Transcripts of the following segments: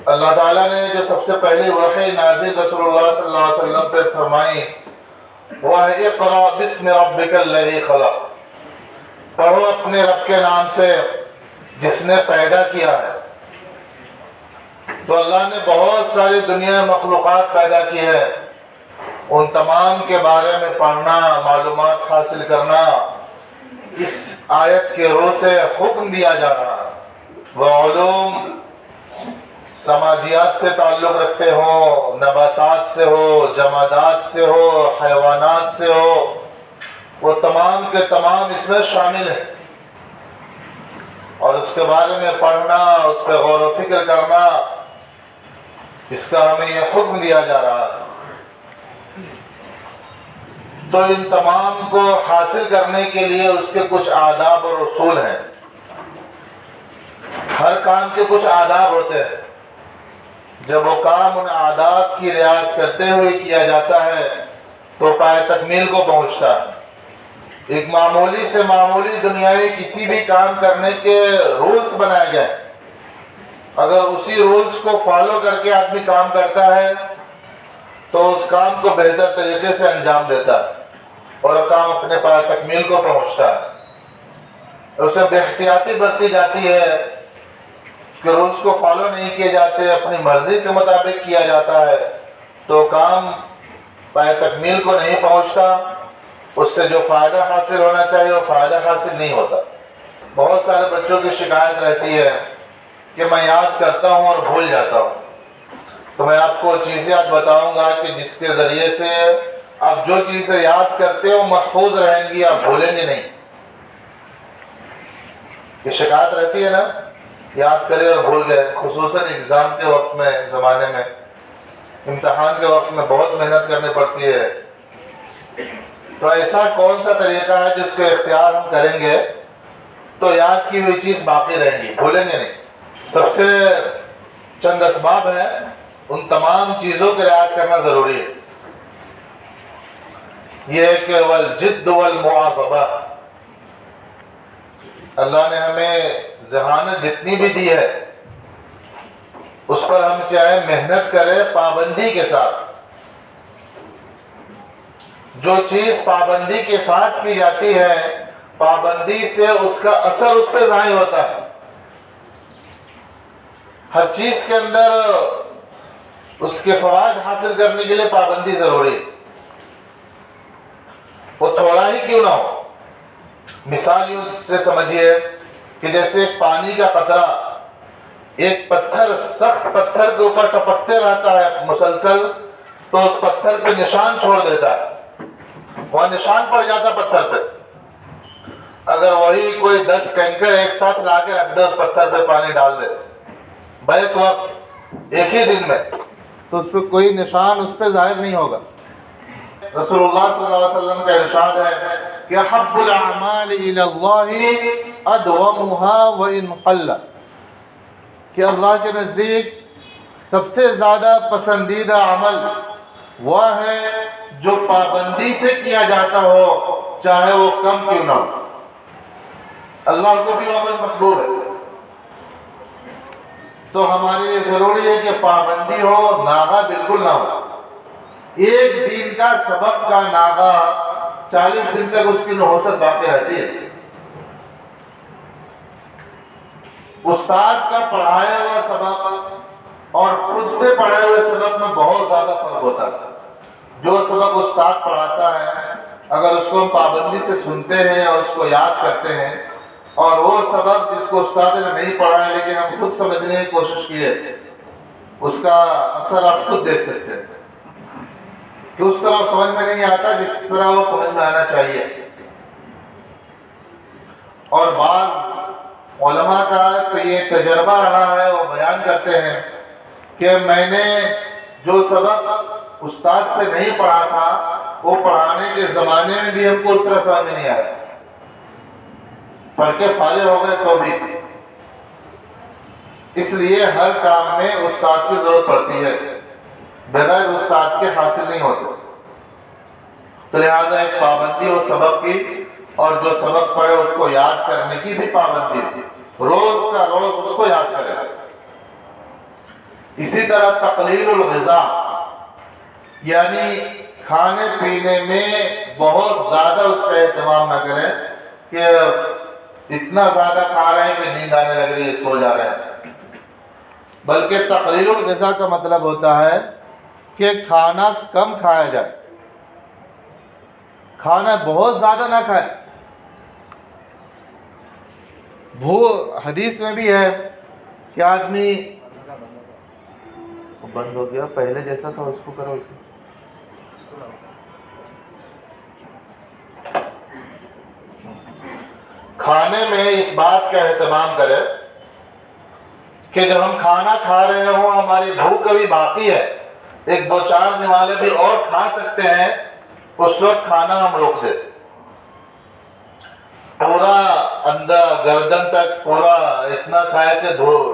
اللہ تعالیٰ نے جو سب سے پہلی وحی نازل رسول اللہ صلی اللہ علیہ وسلم پہ فرمائی وہ ہے اقرأ بسم ربک الذی خلق، پڑھو اپنے رب کے نام سے جس نے پیدا کیا ہے۔ تو اللہ نے بہت ساری دنیا میں مخلوقات پیدا کی ہے، ان تمام کے بارے میں پڑھنا، معلومات حاصل کرنا اس آیت کے روح سے حکم دیا جا رہا ہے۔ وہ علوم سماجیات سے تعلق رکھتے ہوں، نباتات سے ہو، جمادات سے ہو، حیوانات سے ہو، وہ تمام کے تمام اس میں شامل ہیں، اور اس کے بارے میں پڑھنا، اس پہ غور و فکر کرنا، اس کا ہمیں یہ حکم دیا جا رہا ہے۔ تو ان تمام کو حاصل کرنے کے لیے اس کے کچھ آداب اور اصول ہیں۔ ہر کام کے کچھ آداب ہوتے ہیں، جب وہ کام ان آداب کی رعایت کرتے ہوئے کیا جاتا ہے تو پائے تکمیل کو پہنچتا ہے۔ ایک معمولی سے معمولی دنیاوی کسی بھی کام کرنے کے رولز بنائے گئے، اگر اسی رولز کو فالو کر کے آدمی کام کرتا ہے تو اس کام کو بہتر طریقے سے انجام دیتا ہے اور کام اپنے پائے تکمیل کو پہنچتا ہے۔ اسے بے احتیاطی برتی جاتی ہے کہ رولز کو فالو نہیں کیے جاتے، اپنی مرضی کے مطابق کیا جاتا ہے تو کام پائے تکمیل کو نہیں پہنچتا، اس سے جو فائدہ حاصل ہونا چاہیے وہ فائدہ حاصل نہیں ہوتا۔ بہت سارے بچوں کی شکایت رہتی ہے کہ میں یاد کرتا ہوں اور بھول جاتا ہوں۔ تو میں آپ کو چیزیں آج بتاؤں گا کہ جس کے ذریعے سے آپ جو چیزیں یاد کرتے ہو محفوظ رہیں گی، آپ بھولیں گے نہیں۔ یہ شکایت رہتی ہے نا، یاد کرے اور بھول گئے، خصوصاً ایگزام کے وقت میں، زمانے میں امتحان کے وقت میں بہت محنت کرنی پڑتی ہے۔ تو ایسا کون سا طریقہ ہے جس کو اختیار ہم کریں گے تو یاد کی ہوئی چیز باقی رہیں گی، بھولیں گے نہیں۔ سب سے چند اسباب ہیں، ان تمام چیزوں کی رعایت کرنا ضروری ہے۔ یہ ہے کہ والجد والمواظبہ، اللہ نے ہمیں ذہانت جتنی بھی دی ہے اس پر ہم چاہے محنت کریں پابندی کے ساتھ۔ جو چیز پابندی کے ساتھ کی جاتی ہے، پابندی سے اس کا اثر اس پہ ظاہر ہوتا ہے۔ ہر چیز کے اندر اس کے فوائد حاصل کرنے کے لیے پابندی ضروری ہے، وہ تھوڑا ہی کیوں نہ ہو۔ مثال یوں سے سمجھیے کہ جیسے ایک پانی کا قطرہ ایک پتھر، سخت پتھر کے اوپر ٹپکتے رہتا ہے مسلسل، تو اس پتھر پہ نشان چھوڑ دیتا ہے، وہاں نشان پڑ جاتا پتھر پہ۔ اگر وہی کوئی 10 ٹینکر ایک ساتھ لا کے رکھ دے، اس پتھر پہ پانی ڈال دے بیک وقت ایک ہی دن میں، تو اس پہ کوئی نشان اس پہ ظاہر نہیں ہوگا۔ رسول اللہ صلی اللہ علیہ وسلم کا ارشاد ہے کہ احب الاعمال الی اللہ ادومها وان قل، کہ اللہ کے نزدیک سب سے زیادہ پسندیدہ عمل وہ ہے جو پابندی سے کیا جاتا ہو، چاہے وہ کم کیوں نہ ہو۔ اللہ کو بھی عمل مقبول ہے، تو ہمارے لیے ضروری ہے کہ پابندی ہو، ناغہ بالکل نہ ہو۔ ایک دن کا سبق کا ناغہ 40 دن تک اس کی نحوست باقی رہتی ہے۔ استاد کا پڑھایا ہوا سبق اور خود سے پڑھے ہوئے سبق میں بہت زیادہ فرق ہوتا ہے۔ جو سبق استاد پڑھاتا ہے اگر اس کو ہم پابندی سے سنتے ہیں اور اس کو یاد کرتے ہیں، اور وہ سبق جس کو استاد نے نہیں پڑھا ہے لیکن ہم خود سمجھنے کی کوشش کی ہے، اس کا اثر آپ خود دیکھ سکتے ہیں کہ اس طرح سمجھ میں نہیں آتا جس طرح وہ سمجھ میں آنا چاہیے۔ اور بعض علماء کا تو یہ تجربہ رہا ہے، وہ بیان کرتے ہیں کہ میں نے جو سبق استاد سے نہیں پڑھا تھا وہ پڑھانے کے زمانے میں بھی ہم کو اس طرح سمجھ میں نہیں آیا، پڑھ کے فارغ ہو گئے تو بھی۔ اس لیے ہر کام میں استاد کی ضرورت پڑتی ہے، بغیر استاد کے حاصل نہیں ہوتے۔ تو لہٰذا ایک پابندی ہو سبق کی، اور جو سبق پڑھے اس کو یاد کرنے کی بھی پابندی ہو، روز کا روز اس کو یاد کرے۔ اسی طرح تقلیل الغذا، یعنی کھانے پینے میں بہت زیادہ اس کا اہتمام نہ کریں کہ اتنا زیادہ کھا رہے ہیں کہ نیند آنے لگ رہی ہے، سو جا رہے ہیں، بلکہ تقلیل الغذا کا مطلب ہوتا ہے کہ کھانا کم کھایا جائے، کھانا بہت زیادہ نہ کھائے۔ حدیث میں بھی ہے کہ آدمی بند ہو گیا، پہلے جیسا تھا اس کو کرو اسے۔ کھانے میں اس بات کا اہتمام کرے کہ جب ہم کھانا کھا رہے ہوں، ہماری بھوک ابھی باقی ہے، ایک دو چار نوالے بھی اور کھا سکتے ہیں، اس وقت کھانا ہم روک دیں، پورا اندر گردن تک پورا اتنا کھائے کہ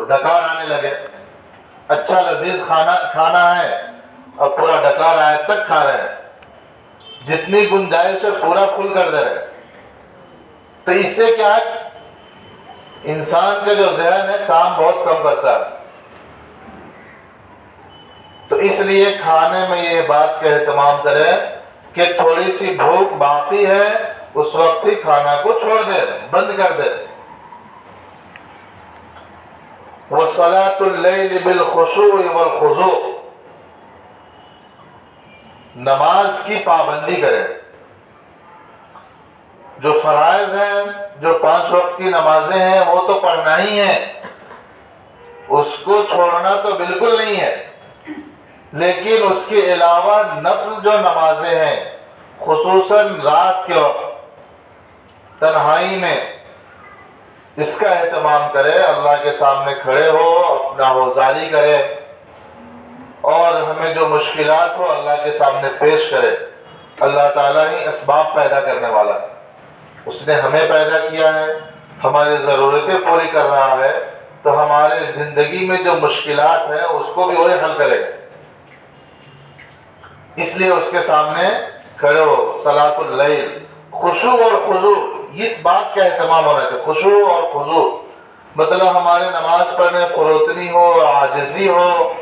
ڈکار آنے لگے، اچھا لذیذ کھانا ہے اور پورا ڈکار آئے تک کھا رہے ہیں، جتنی گنجائش ہے پورا فل کر دے رہے۔ تو اس سے کیا ہے، انسان کا جو ذہن ہے کام بہت کم کرتا ہے۔ تو اس لیے کھانے میں یہ بات کا اہتمام کریں کہ تھوڑی سی بھوک باقی ہے، اس وقت ہی کھانا کو چھوڑ دے، بند کر دے۔ وَصَلَاةُ اللَّيْلِ بِالْخُشُوعِ وَالْخُضُوعِ، نماز کی پابندی کرے، جو فرائض ہیں، جو 5 وقت کی نمازیں ہیں وہ تو پڑھنا ہی ہے، اس کو چھوڑنا تو بالکل نہیں ہے، لیکن اس کے علاوہ نفل جو نمازیں ہیں، خصوصاً رات کے وقت تنہائی میں، اس کا اہتمام کرے، اللہ کے سامنے کھڑے ہو، اپنا حوصاری کرے، اور ہمیں جو مشکلات ہو اللہ کے سامنے پیش کرے۔ اللہ تعالیٰ ہی اسباب پیدا کرنے والا ہے، اس نے ہمیں پیدا کیا ہے، ہماری ضرورتیں پوری کر رہا ہے، تو ہمارے زندگی میں جو مشکلات ہیں اس کو بھی وہی حل کرے گا۔ اس لیے اس کے سامنے کھڑے ہو، صلاۃ اللیل، خشوع اور خضوع، اس بات کا اہتمام ہونا چاہیے۔ خشوع اور خضوع مطلب ہمارے نماز پڑھنے فروتنی ہو، عاجزی ہو،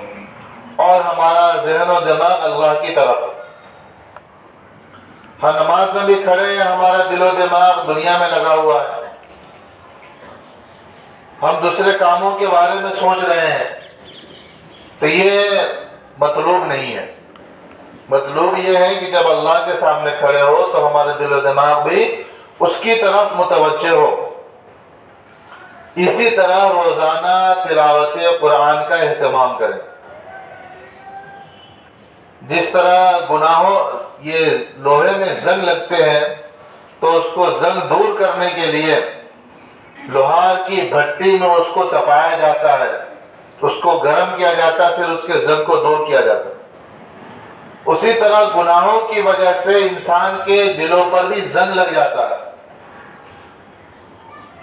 اور ہمارا ذہن و دماغ اللہ کی طرف ہو۔ ہم نماز میں بھی کھڑے ہیں، ہمارا دل و دماغ دنیا میں لگا ہوا ہے، ہم دوسرے کاموں کے بارے میں سوچ رہے ہیں، تو یہ مطلوب نہیں ہے۔ مطلوب یہ ہے کہ جب اللہ کے سامنے کھڑے ہو تو ہمارے دل و دماغ بھی اس کی طرف متوجہ ہو۔ اسی طرح روزانہ تلاوت قرآن کا اہتمام کریں۔ جس طرح گناہوں یہ لوہے میں زنگ لگتے ہیں تو اس کو زنگ دور کرنے کے لیے لوہار کی بھٹی میں اس کو تپایا جاتا ہے، اس کو گرم کیا جاتا ہے، پھر اس کے زنگ کو دور کیا جاتا ہے۔ اسی طرح گناہوں کی وجہ سے انسان کے دلوں پر بھی زنگ لگ جاتا ہے،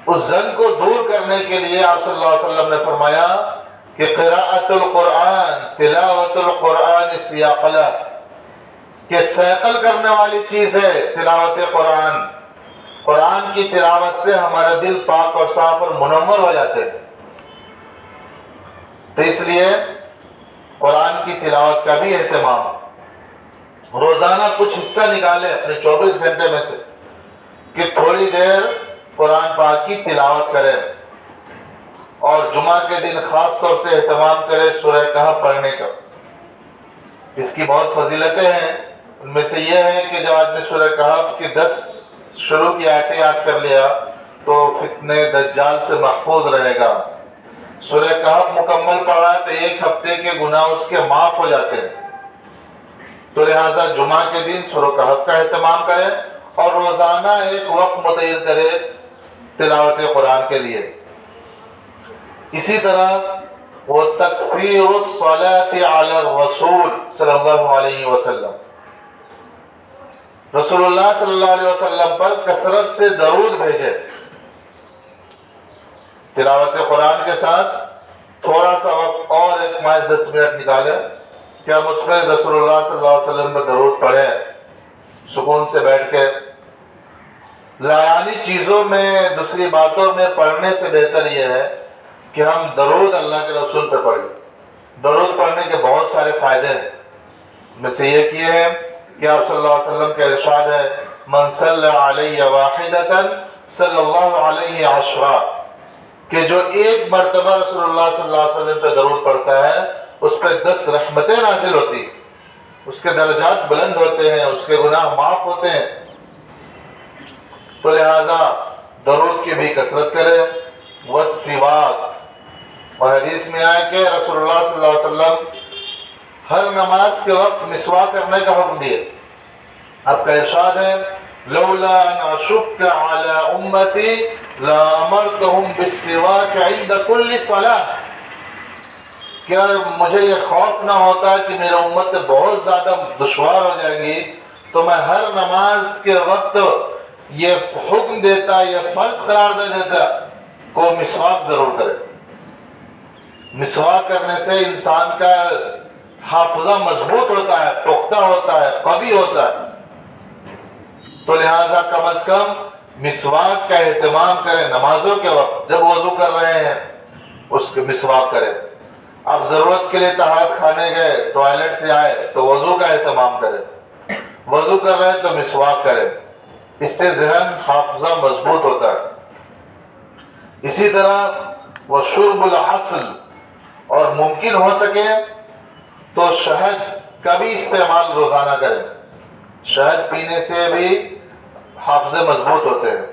اس زنگ کو دور کرنے کے لیے آپ صلی اللہ علیہ وسلم نے فرمایا کہ قراءۃ القرآن، تلاوت القرآن سیاقلہ، کہ سیقل کرنے والی چیز ہے تلاوت قرآن۔ قرآن کی تلاوت سے ہمارا دل پاک اور صاف اور منور ہو جاتے ہیں۔ تو اس لیے قرآن کی تلاوت کا بھی اہتمام، روزانہ کچھ حصہ نکالے اپنے 24 گھنٹے میں سے کہ تھوڑی دیر قرآن پاک کی تلاوت کرے، اور جمعہ کے دن خاص طور سے اہتمام کرے سورہ کہف پڑھنے کا۔ اس کی بہت فضیلتیں ہیں، ان میں سے یہ ہے کہ جب آدمی سورہ کہف کی 10 شروع کی آیتیں یاد کر لیا تو فتنہ دجال سے محفوظ رہے گا۔ سورہ کہف مکمل پڑھا تو 1 ہفتے کے گناہ اس کے معاف ہو جاتے ہیں۔ تو لہٰذا جمعہ کے دن سورہ کہف کا اہتمام کرے اور روزانہ ایک وقت متعین کرے تلاوت قرآن کے لیے۔ اسی طرح وہ تکثیر الصلاۃ علی الرسول صلی اللہ علیہ وسلم، رسول اللہ صلی اللہ علیہ وسلم پر کثرت سے درود بھیجے۔ تلاوت قرآن کے ساتھ تھوڑا سا وقت اور 5-10 منٹ نکالے کہ ہم اس میں رسول اللہ صلی اللہ علیہ وسلم پر درود پڑھیں، سکون سے بیٹھ کے۔ لایانی چیزوں میں، دوسری باتوں میں پڑھنے سے بہتر یہ ہے کہ ہم درود اللہ کے رسول پہ پڑھیں۔ درود پڑھنے کے بہت سارے فائدے ہیں، میں سے یہ کیے ہیں کہ آپ صلی اللہ علیہ وسلم کا ارشاد ہے من صلی علیہ واحدۃ صلی اللہ علیہ عشرہ، کہ جو ایک مرتبہ رسول اللہ صلی اللہ علیہ وسلم پہ درود پڑھتا ہے اس پہ 10 رحمتیں نازل ہوتی، اس کے درجات بلند ہوتے ہیں، اس کے گناہ معاف ہوتے ہیں۔ تو لہٰذا درود کی بھی کثرت کرے۔ والسواک، اور حدیث میں آیا کہ رسول اللہ صلی اللہ علیہ وسلم ہر نماز کے وقت مسواک کرنے کا حکم دیے۔ آپ کا ارشاد ہے لولا ان اشق علی امتی لامرتهم بالسواک عند كل صلاۃ، کیا مجھے یہ خوف نہ ہوتا کہ میرا امت بہت زیادہ دشوار ہو جائے گی تو میں ہر نماز کے وقت یہ حکم دیتا، یہ فرض قرار دے دیتا کو مسواک ضرور کرے۔ مسواک کرنے سے انسان کا حافظہ مضبوط ہوتا ہے، پختہ ہوتا ہے، قوی ہوتا ہے۔ تو لہٰذا کم از کم مسواک کا اہتمام کریں نمازوں کے وقت، جب وضو کر رہے ہیں اس کے مسواک کریں۔ آپ ضرورت کے لیے طہارت خانے گئے، ٹوائلٹ سے آئے تو وضو کا اہتمام کریں، وضو کر رہے ہیں تو مسواک کریں، اس سے ذہن حافظہ مضبوط ہوتا ہے۔ اسی طرح وہ شرب العسل، اور ممکن ہو سکے تو شہد کا بھی استعمال روزانہ کریں، شہد پینے سے بھی حافظے مضبوط ہوتے ہیں۔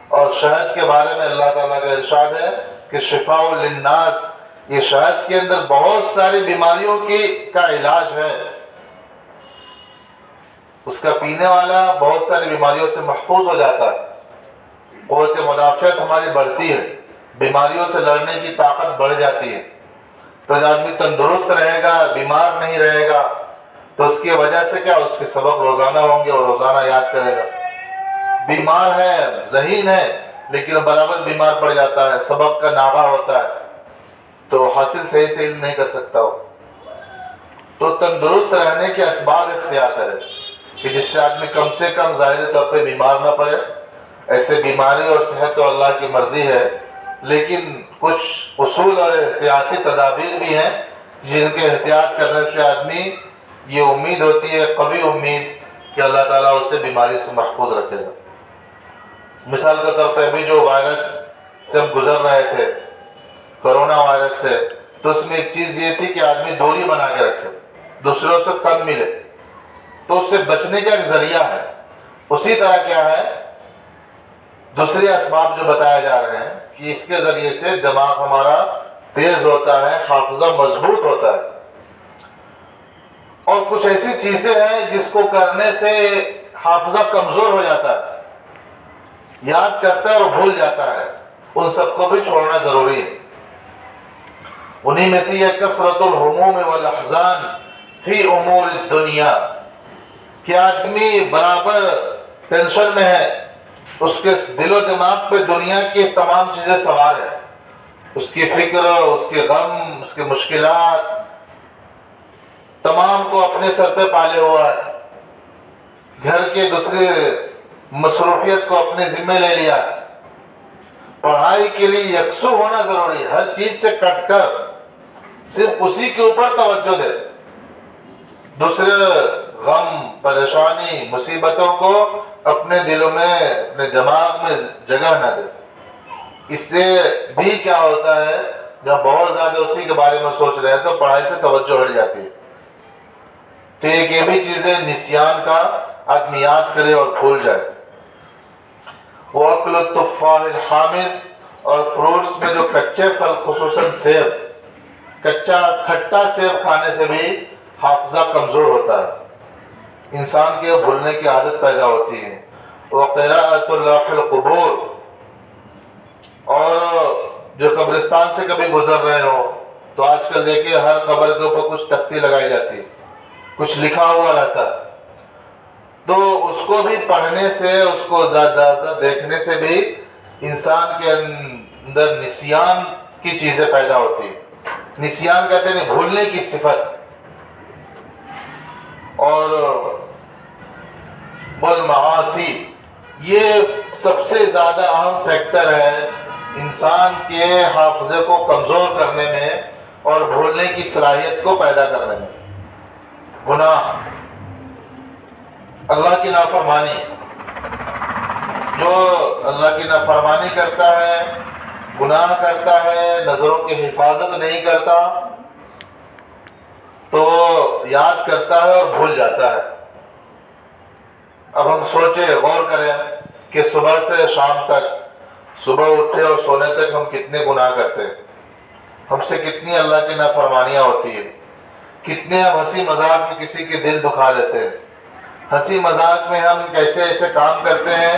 اور شہد کے بارے میں اللہ تعالیٰ کا ارشاد ہے کہ شفاء للناس، یہ شہد کے اندر بہت ساری بیماریوں کا علاج ہے، اس کا پینے والا بہت ساری بیماریوں سے محفوظ ہو جاتا ہے، قوت مدافعت ہماری بڑھتی ہے، بیماریوں سے لڑنے کی طاقت بڑھ جاتی ہے۔ تو جو آدمی تندرست رہے گا، بیمار نہیں رہے گا، تو اس کی وجہ سے کیا، اس کے سبق روزانہ ہوں گے اور روزانہ یاد کرے گا۔ بیمار ہے، ذہین ہے، لیکن برابر بیمار پڑ جاتا ہے، سبق کا ناغہ ہوتا ہے تو حاصل صحیح سے علم نہیں کر سکتا ہو۔ تو تندرست رہنے کے اسباب اختیار کرے کہ جس سے آدمی کم سے کم ظاہری طور پہ بیمار نہ پڑے۔ ایسے بیماری اور صحت تو اللہ کی مرضی ہے، لیکن کچھ اصول اور احتیاطی تدابیر بھی ہیں جن کے احتیاط کرنے سے آدمی یہ امید ہوتی ہے، قوی امید، کہ اللہ تعالیٰ اسے بیماری سے محفوظ رکھے گا۔ مثال کے طور پہ ابھی جو وائرس سے ہم گزر رہے تھے، کرونا وائرس سے، تو اس میں ایک چیز یہ تھی کہ آدمی دوری بنا کے رکھے، دوسروں سے کم ملے، تو اس سے بچنے کا ایک ذریعہ ہے۔ اسی طرح کیا ہے، دوسرے اسباب جو بتائے جا رہے ہیں کہ اس کے ذریعے سے دماغ ہمارا تیز ہوتا ہے، حافظہ مضبوط ہوتا ہے۔ اور کچھ ایسی چیزیں ہیں جس کو کرنے سے حافظہ کمزور ہو جاتا ہے، یاد کرتا ہے اور بھول جاتا ہے، ان سب کو بھی چھوڑنا ضروری ہے۔ انہی میں سے یہ کثرت الہموم والاحزان فی امور الدنیا، کہ آدمی برابر ٹینشن میں ہے، اس کے دل و دماغ پہ دنیا کی تمام چیزیں سوار ہیں، اس کی فکر، اس کے غم، اس کے مشکلات تمام کو اپنے سر پہ پالے ہوا ہے، گھر کے دوسری مصروفیت کو اپنے ذمہ لے لیا۔ پڑھائی کے لیے یکسو ہونا ضروری ہے، ہر چیز سے کٹ کر صرف اسی کے اوپر توجہ دے، دوسرے غم، پریشانی، مصیبتوں کو اپنے دلوں میں، اپنے دماغ میں جگہ نہ دے۔ اس سے بھی کیا ہوتا ہے، جب بہت زیادہ اسی کے بارے میں سوچ رہے ہیں تو پڑھائی سے توجہ ہٹ جاتی ہے۔ تو ایک یہ بھی چیزیں نسیان کا، آدمی یاد کرے اور بھول جائے۔ وَأَكْلُ التُّفَّاحِ الْحَامِضِ، اور فروٹس میں جو کچے پھل، خصوصاً سیب، کچا کھٹا سیب کھانے سے بھی حافظہ کمزور ہوتا ہے، انسان کے بھولنے کی عادت پیدا ہوتی ہے۔ وَقِرَاءَةُ اللَّوْحِ الْقُبُورِ، اور جو قبرستان سے کبھی گزر رہے ہو تو آج کل دیکھیں ہر قبر کے اوپر کچھ تختی لگائی جاتی ہے، کچھ لکھا ہوا رہتا ہے، تو اس کو بھی پڑھنے سے، اس کو زیادہ دیکھنے سے بھی انسان کے اندر نسیان کی چیزیں پیدا ہوتی ہیں۔ نسیان کہتے ہیں بھولنے کی صفت، اور والمعاصی، یہ سب سے زیادہ اہم فیکٹر ہے انسان کے حافظے کو کمزور کرنے میں اور بھولنے کی صلاحیت کو پیدا کرنے میں۔ گناہ، اللہ کی نافرمانی، جو اللہ کی نافرمانی کرتا ہے، گناہ کرتا ہے، نظروں کی حفاظت نہیں کرتا، تو یاد کرتا ہے اور بھول جاتا ہے۔ اب ہم سوچیں، غور کریں کہ صبح سے شام تک، صبح اٹھے اور سونے تک ہم کتنے گناہ کرتے ہیں، ہم سے کتنی اللہ کی نافرمانیاں ہوتی ہیں، کتنے ہم ہنسی مذاق میں کسی کے دل دکھا دیتے ہیں، ہنسی مذاق میں ہم کیسے ایسے کام کرتے ہیں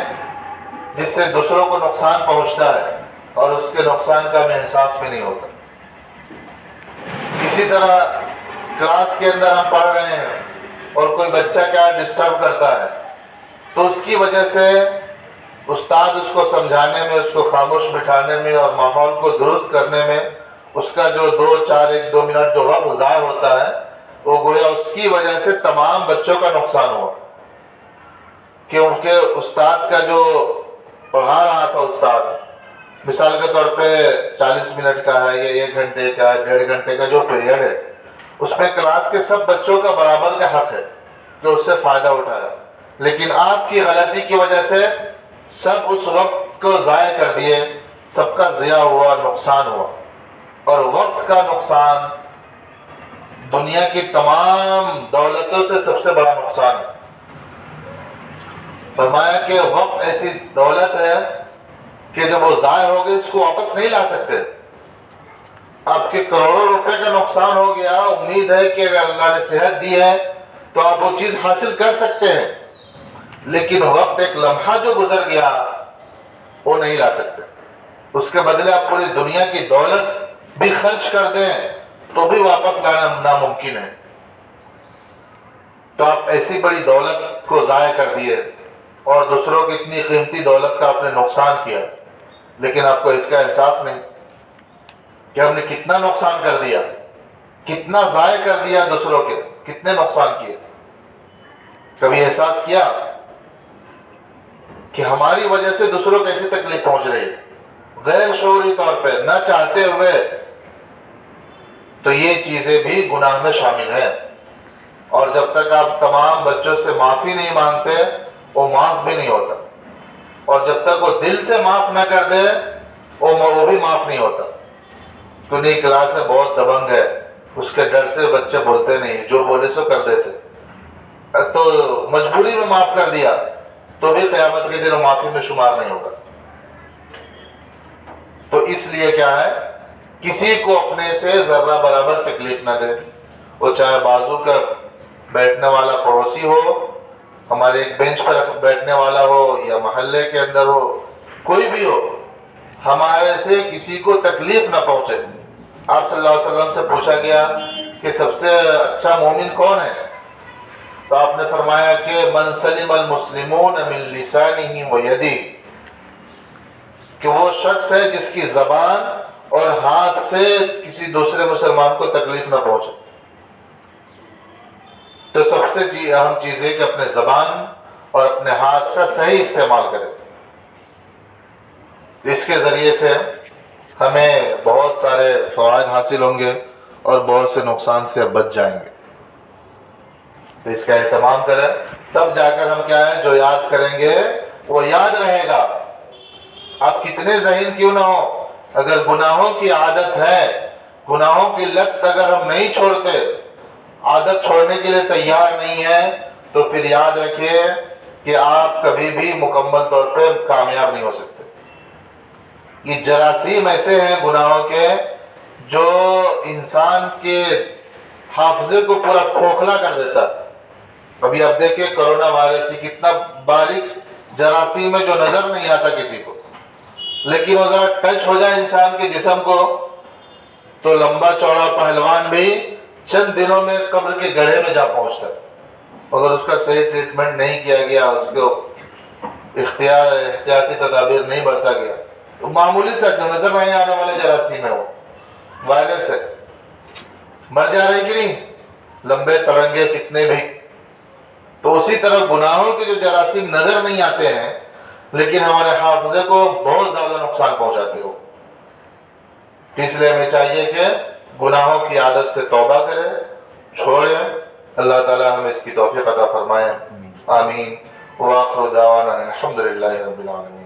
جس سے دوسروں کو نقصان پہنچتا ہے اور اس کے نقصان کا ہمیں احساس بھی نہیں ہوتا۔ اسی طرح کلاس کے اندر ہم پڑھ رہے ہیں اور کوئی بچہ کیا ڈسٹرب کرتا ہے، تو اس کی وجہ سے استاد اس کو سمجھانے میں، اس کو خاموش بٹھانے میں اور ماحول کو درست کرنے میں اس کا جو 2 منٹ جو وقت ضائع ہوتا ہے، وہ گویا اس کی وجہ سے تمام بچوں کا نقصان ہوا، کہ ان کے استاد کا جو پڑھا رہا تھا، استاد مثال کے طور پہ 40 منٹ کا ہے یا 1 گھنٹے کا، 1.5 گھنٹے کا جو پیریڈ ہے، اس میں کلاس کے سب بچوں کا برابر کا حق ہے جو اس سے فائدہ اٹھایا، لیکن آپ کی غلطی کی وجہ سے سب اس وقت کو ضائع کر دیے، سب کا ضیاع ہوا، نقصان ہوا۔ اور وقت کا نقصان دنیا کی تمام دولتوں سے سب سے بڑا نقصان ہے۔ فرمایا کہ وقت ایسی دولت ہے کہ جب وہ ضائع ہو گئی اس کو واپس نہیں لا سکتے۔ آپ کے کروڑوں روپے کا نقصان ہو گیا، امید ہے کہ اگر اللہ نے صحت دی ہے تو آپ وہ چیز حاصل کر سکتے ہیں، لیکن وقت ایک لمحہ جو گزر گیا وہ نہیں لا سکتے۔ اس کے بدلے آپ پوری دنیا کی دولت بھی خرچ کر دیں تو بھی واپس لانا ناممکن ہے۔ تو آپ ایسی بڑی دولت کو ضائع کر دیے اور دوسروں کی اتنی قیمتی دولت کا آپ نے نقصان کیا، لیکن آپ کو اس کا احساس نہیں کہ ہم نے کتنا نقصان کر دیا، کتنا ضائع کر دیا دوسروں کے، کتنے نقصان کیے۔ کبھی احساس کیا کہ ہماری وجہ سے دوسروں کو ایسی تکلیف پہنچ رہی ہے، غیر شعوری طور پہ، نہ چاہتے ہوئے؟ تو یہ چیزیں بھی گناہ میں شامل ہیں، اور جب تک آپ تمام بچوں سے معافی نہیں مانگتے وہ معاف بھی نہیں ہوتا، اور جب تک وہ دل سے معاف نہ کر دے وہ بھی معاف نہیں ہوتا۔ تو نہیں، کلاس میں بہت دبنگ ہے، اس کے ڈر سے بچے بولتے نہیں، جو بولے سو کر دیتے، تو مجبوری میں معاف کر دیا تو بھی قیامت کے دن معافی میں شمار نہیں ہوگا۔ تو اس لیے کیا ہے، کسی کو اپنے سے ذرہ برابر تکلیف نہ دے، وہ چاہے بازو کا بیٹھنے والا پڑوسی ہو، ہمارے ایک بینچ پر بیٹھنے والا ہو، یا محلے کے اندر ہو، کوئی بھی ہو، ہمارے سے کسی کو تکلیف نہ پہنچے۔ آپ صلی اللہ علیہ وسلم سے پوچھا گیا کہ سب سے اچھا مومن کون ہے؟ تو آپ نے فرمایا کہ من سلم المسلمون من لسانہ و یدہ، کہ وہ شخص ہے جس کی زبان اور ہاتھ سے کسی دوسرے مسلمان کو تکلیف نہ پہنچے۔ تو سب سے اہم چیز ہے کہ اپنے زبان اور اپنے ہاتھ کا صحیح استعمال کریں۔ اس کے ذریعے سے ہمیں بہت سارے فوائد حاصل ہوں گے اور بہت سے نقصان سے بچ جائیں گے۔ تو اس کا اہتمام کریں، تب جا کر ہم کیا ہے، جو یاد کریں گے وہ یاد رہے گا۔ آپ کتنے ذہین کیوں نہ ہو، اگر گناہوں کی عادت ہے، گناہوں کی لت اگر ہم نہیں چھوڑتے، عادت چھوڑنے کے لیے تیار نہیں ہے، تو پھر یاد رکھیے کہ آپ کبھی بھی مکمل طور پہ کامیاب نہیں ہو سکتے۔ یہ جراثیم ایسے ہیں گناہوں کے جو انسان کے حافظے کو پورا کھوکھلا کر دیتا ہے۔ ابھی آپ دیکھیں کرونا وائرس ہی کتنا باریک جراثیم ہے جو نظر نہیں آتا کسی کو، لیکن وہ ذرا ٹچ ہو جائے انسان کے جسم کو تو لمبا چوڑا پہلوان بھی چند دنوں میں قبر کے گڑھے میں جا پہنچتا ہے۔ اگر اس کا صحیح ٹریٹمنٹ نہیں کیا گیا، اس کو احتیاطی تدابیر نہیں برتا گیا، تو معمولی سا جو نظر نہیں آنے والے جراثیم ہے، وہ وائرس ہے، مر جا رہے کہ نہیں، لمبے ترنگے کتنے بھی۔ تو اسی طرح گناہوں کے جو جراثیم نظر نہیں آتے ہیں لیکن ہمارے حافظے کو بہت زیادہ نقصان پہنچاتے ہو، اس لیے ہمیں چاہیے کہ گناہوں کی عادت سے توبہ کرے، چھوڑے۔ اللہ تعالی ہمیں اس کی توفیق عطا فرمائے، آمین۔ وآخر دعوانا الحمدللہ رب العالمین۔